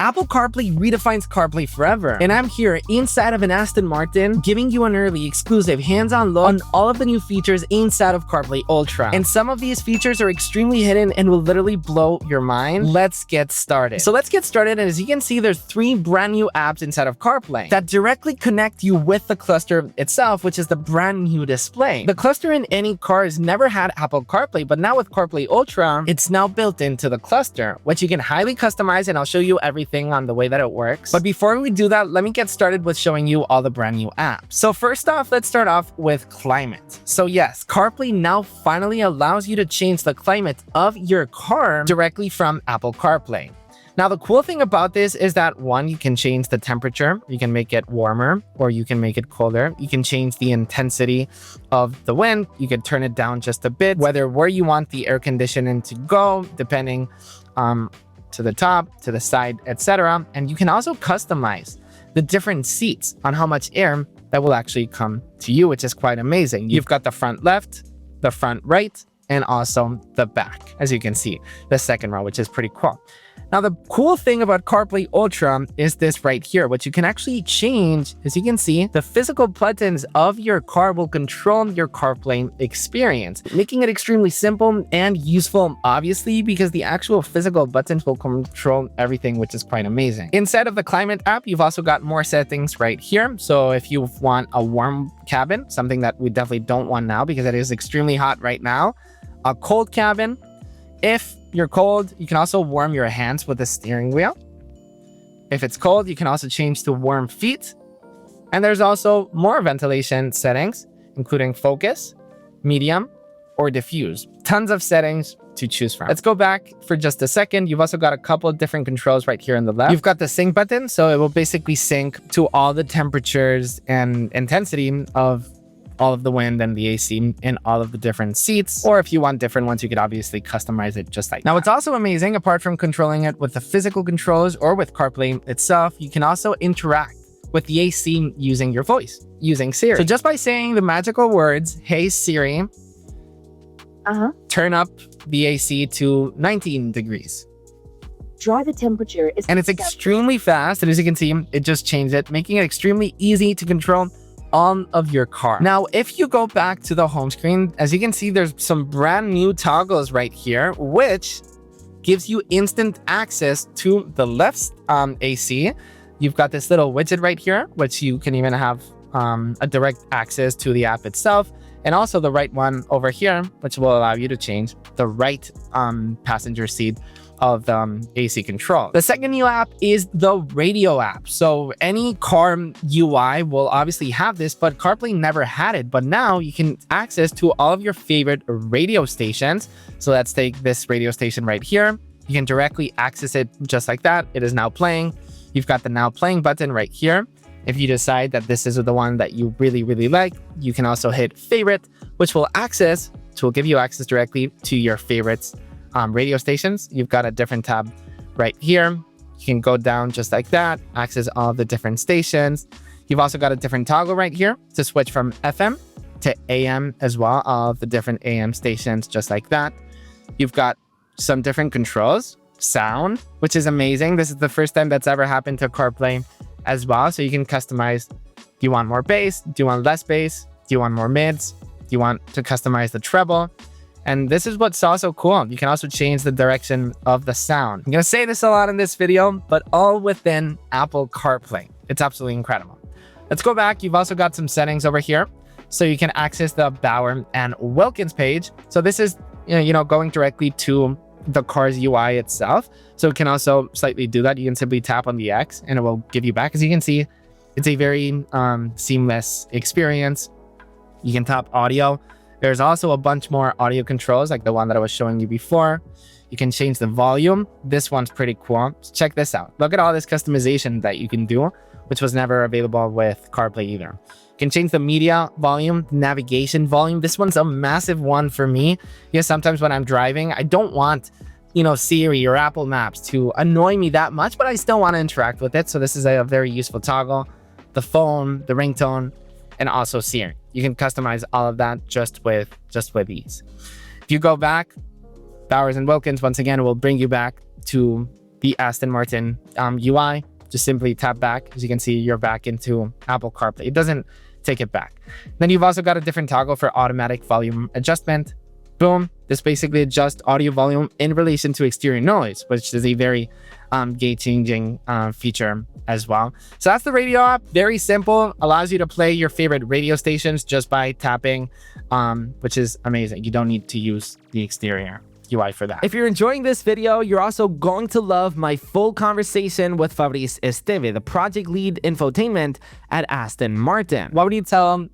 Apple CarPlay redefines CarPlay forever. And I'm here inside of an Aston Martin, giving you an early, exclusive, hands-on look on all of the new features inside of CarPlay Ultra. And some of these features are extremely hidden and will literally blow your mind. Let's get started. So let's get started. And as you can see, there's 3 brand new apps inside of CarPlay that directly connect you with the cluster itself, which is the brand new display. The cluster in any car has never had Apple CarPlay, but now with CarPlay Ultra, it's now built into the cluster, which you can highly customize, and I'll show you everything on the way that it works. But before we do that, let me get started with showing you all the brand new apps. So first off, let's start off with climate. So yes, CarPlay now finally allows you to change the climate of your car directly from Apple CarPlay. Now, the cool thing about this is that, one, you can change the temperature. You can make it warmer or you can make it colder. You can change the intensity of the wind. You can turn it down just a bit, where you want the air conditioning to go, depending to the top, to the side, etc. And you can also customize the different seats on how much air that will actually come to you, which is quite amazing. You've got the front left, the front right, and also the back, as you can see, the second row, which is pretty cool. Now, the cool thing about CarPlay Ultra is this right here, which you can actually change. As you can see, the physical buttons of your car will control your CarPlay experience, making it extremely simple and useful, obviously, because the actual physical buttons will control everything, which is quite amazing. Inside of the climate app, you've also got more settings right here. So if you want a warm cabin, something that we definitely don't want now because it is extremely hot right now, a cold cabin. If you're cold, you can also warm your hands with the steering wheel. If it's cold, you can also change to warm feet. And there's also more ventilation settings, including focus, medium, or diffuse. Tons of settings to choose from. Let's go back for just a second. You've also got a couple of different controls right here on the left. You've got the sync button, so it will basically sync to all the temperatures and intensity of all of the wind and the AC in all of the different seats. Or if you want different ones, you could obviously customize it just like that. Now, what's also amazing, apart from controlling it with the physical controls or with CarPlay itself, you can also interact with the AC using your voice, using Siri. So just by saying the magical words, "Hey Siri, turn up the AC to 19 degrees. Dry the temperature is..." And it's extremely fast. And as you can see, it just changed it, making it extremely easy to control all of your car. Now, if you go back to the home screen, as you can see, there's some brand new toggles right here, which gives you instant access to the left AC. You've got this little widget right here, which you can even have a direct access to the app itself. And also the right one over here, which will allow you to change the right passenger seat of the AC control. The second new app is the radio app. So any car UI will obviously have this, but CarPlay never had it. But now you can access to all of your favorite radio stations. So let's take this radio station right here. You can directly access it just like that. It is now playing. You've got the now playing button right here. If you decide that this is the one that you really, really like, you can also hit favorite, which will give you access directly to your favorites radio stations. You've got a different tab right here. You can go down just like that, access all the different stations. You've also got a different toggle right here to switch from FM to AM as well, all of the different AM stations just like that. You've got some different controls, sound, which is amazing. This is the first time that's ever happened to CarPlay as well. So you can customize, do you want more bass? Do you want less bass? Do you want more mids? Do you want to customize the treble? And this is what's also cool. You can also change the direction of the sound. I'm gonna say this a lot in this video, but all within Apple CarPlay. It's absolutely incredible. Let's go back. You've also got some settings over here. So you can access the Bauer and Wilkins page. So this is, going directly to the car's UI itself. So it can also slightly do that. You can simply tap on the X and it will give you back. As you can see, it's a very seamless experience. You can tap audio. There's also a bunch more audio controls like the one that I was showing you before. You can change the volume. This one's pretty cool. Check this out. Look at all this customization that you can do, which was never available with CarPlay either. You can change the media volume, navigation volume. This one's a massive one for me. Sometimes when I'm driving, I don't want, Siri or Apple Maps to annoy me that much, but I still want to interact with it. So this is a very useful toggle. The phone, the ringtone, and also Siri. You can customize all of that just with ease. If you go back, Bowers and Wilkins, once again, will bring you back to the Aston Martin UI. Just simply tap back. As you can see, you're back into Apple CarPlay. It doesn't take it back. Then you've also got a different toggle for automatic volume adjustment. Boom. This basically adjusts audio volume in relation to exterior noise, which is a very game-changing feature as well. So that's the radio app. Very simple. Allows you to play your favorite radio stations just by tapping, which is amazing. You don't need to use the exterior UI for that. If you're enjoying this video, you're also going to love my full conversation with Fabrice Esteve, the project lead infotainment at Aston Martin. What would you tell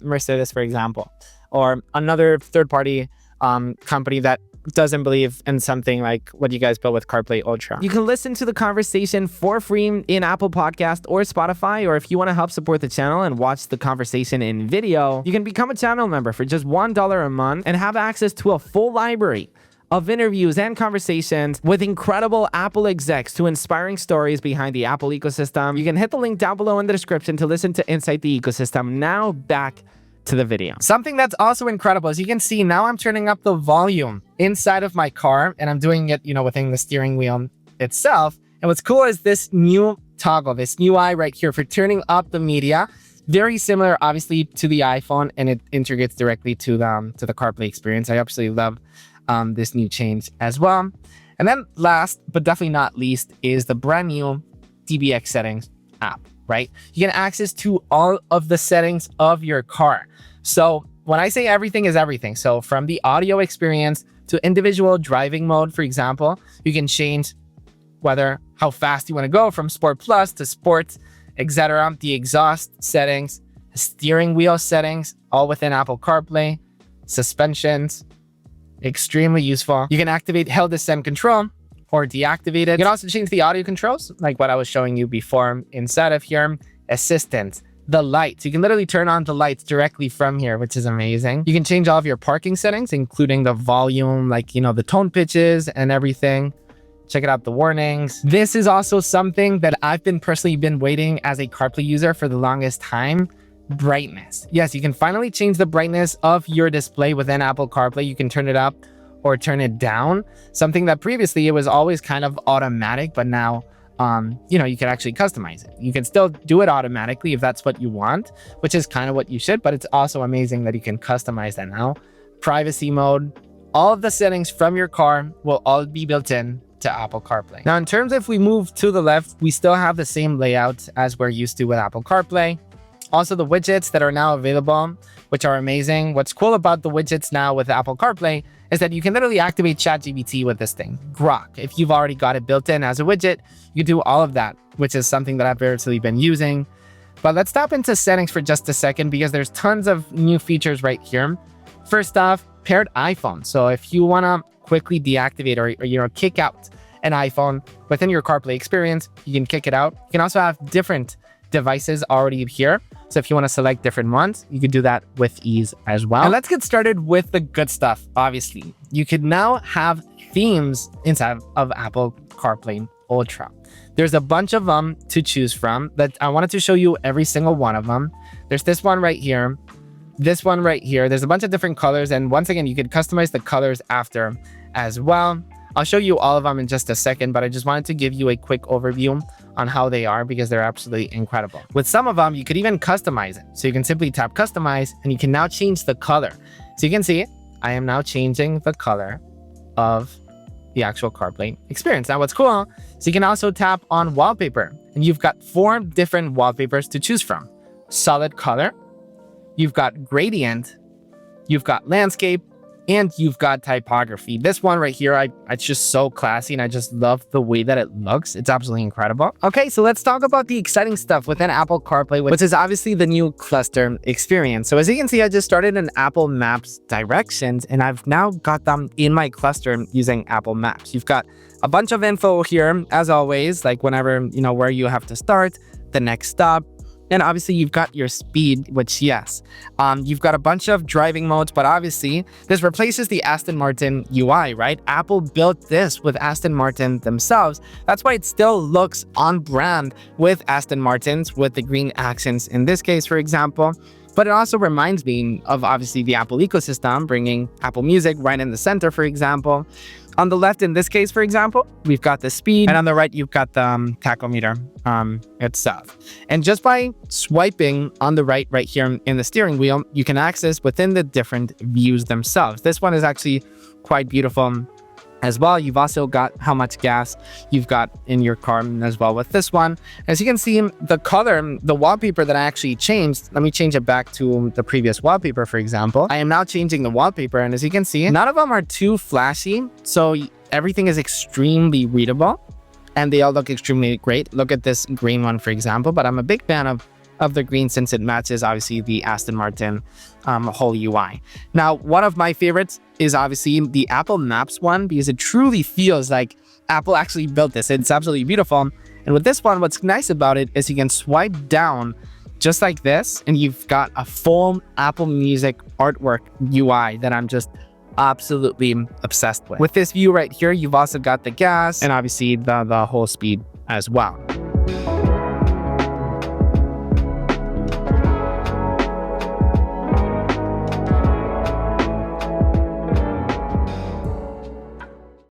Mercedes, for example, or another third-party company that doesn't believe in something like what you guys built with CarPlay Ultra? You can listen to the conversation for free in Apple Podcast or Spotify, or if you want to help support the channel and watch the conversation in video, you can become a channel member for just $1 a month and have access to a full library of interviews and conversations with incredible Apple execs to inspiring stories behind the Apple ecosystem. You can hit the link down below in the description to listen to Inside the Ecosystem. Now back to the video. Something that's also incredible, as you can see, now I'm turning up the volume inside of my car, and I'm doing it, within the steering wheel itself. And what's cool is this new toggle, this new eye right here for turning up the media. Very similar, obviously, to the iPhone, and it integrates directly to the CarPlay experience. I absolutely love this new change as well. And then last, but definitely not least, is the brand new DBX settings app, right? You get access to all of the settings of your car. So when I say everything is everything, so from the audio experience to individual driving mode, for example, you can change how fast you want to go from Sport Plus to Sport, etc. The exhaust settings, steering wheel settings, all within Apple CarPlay, suspensions, extremely useful. You can activate hill descent control or deactivate it. You can also change the audio controls, like what I was showing you before inside of here. Assistant, the lights. You can literally turn on the lights directly from here, which is amazing. You can change all of your parking settings, including the volume, the tone pitches and everything. Check it out, the warnings. This is also something that I've personally been waiting as a CarPlay user for the longest time. Brightness. Yes, you can finally change the brightness of your display within Apple CarPlay. You can turn it up or turn it down. Something that previously it was always kind of automatic, but now you can actually customize it. You can still do it automatically if that's what you want, which is kind of what you should, but it's also amazing that you can customize that now. Privacy mode, all of the settings from your car will all be built in to Apple CarPlay. Now, in terms of if we move to the left, we still have the same layout as we're used to with Apple CarPlay. Also, the widgets that are now available, which are amazing. What's cool about the widgets now with Apple CarPlay is that you can literally activate ChatGPT with this thing. Grok, if you've already got it built in as a widget, you do all of that, which is something that I've personally been using. But let's tap into settings for just a second because there's tons of new features right here. First off, paired iPhone. So if you want to quickly deactivate or kick out an iPhone within your CarPlay experience, you can kick it out. You can also have different devices already here. So if you want to select different ones, you can do that with ease as well. And let's get started with the good stuff. Obviously, you can now have themes inside of Apple CarPlay Ultra. There's a bunch of them to choose from that I wanted to show you every single one of them. There's this one right here, this one right here. There's a bunch of different colors. And once again, you can customize the colors after as well. I'll show you all of them in just a second, but I just wanted to give you a quick overview on how they are because they're absolutely incredible. With some of them, you could even customize it. So you can simply tap customize and you can now change the color. So you can see I am now changing the color of the actual CarPlay experience. Now what's cool, so you can also tap on wallpaper and you've got 4 different wallpapers to choose from. Solid color, you've got gradient, you've got landscape, and you've got typography. This one right here, it's just so classy and I just love the way that it looks. It's absolutely incredible. Okay, so let's talk about the exciting stuff within Apple CarPlay, which is obviously the new cluster experience. So as you can see, I just started in Apple Maps directions and I've now got them in my cluster using Apple Maps. You've got a bunch of info here, as always, like whenever, where you have to start, the next stop. And obviously you've got your speed, which yes, you've got a bunch of driving modes, but obviously this replaces the Aston Martin UI, right? Apple built this with Aston Martin themselves. That's why it still looks on brand with Aston Martins with the green accents in this case, for example. But it also reminds me of obviously the Apple ecosystem, bringing Apple Music right in the center, for example. On the left, in this case, for example, we've got the speed, and on the right, you've got the tachometer itself. And just by swiping on the right here in the steering wheel, you can access within the different views themselves. This one is actually quite beautiful as well. You've also got how much gas you've got in your car as well with this one. As you can see, the color, the wallpaper that I actually changed, let me change it back to the previous wallpaper, for example. I am now changing the wallpaper, and as you can see, none of them are too flashy, so everything is extremely readable, and they all look extremely great. Look at this green one, for example, but I'm a big fan of the green since it matches, obviously, the Aston Martin whole UI. Now, one of my favorites is obviously the Apple Maps one, because it truly feels like Apple actually built this. It's absolutely beautiful. And with this one, what's nice about it is you can swipe down just like this, and you've got a full Apple Music artwork UI that I'm just absolutely obsessed with. With this view right here, you've also got the gas and obviously the whole speed as well.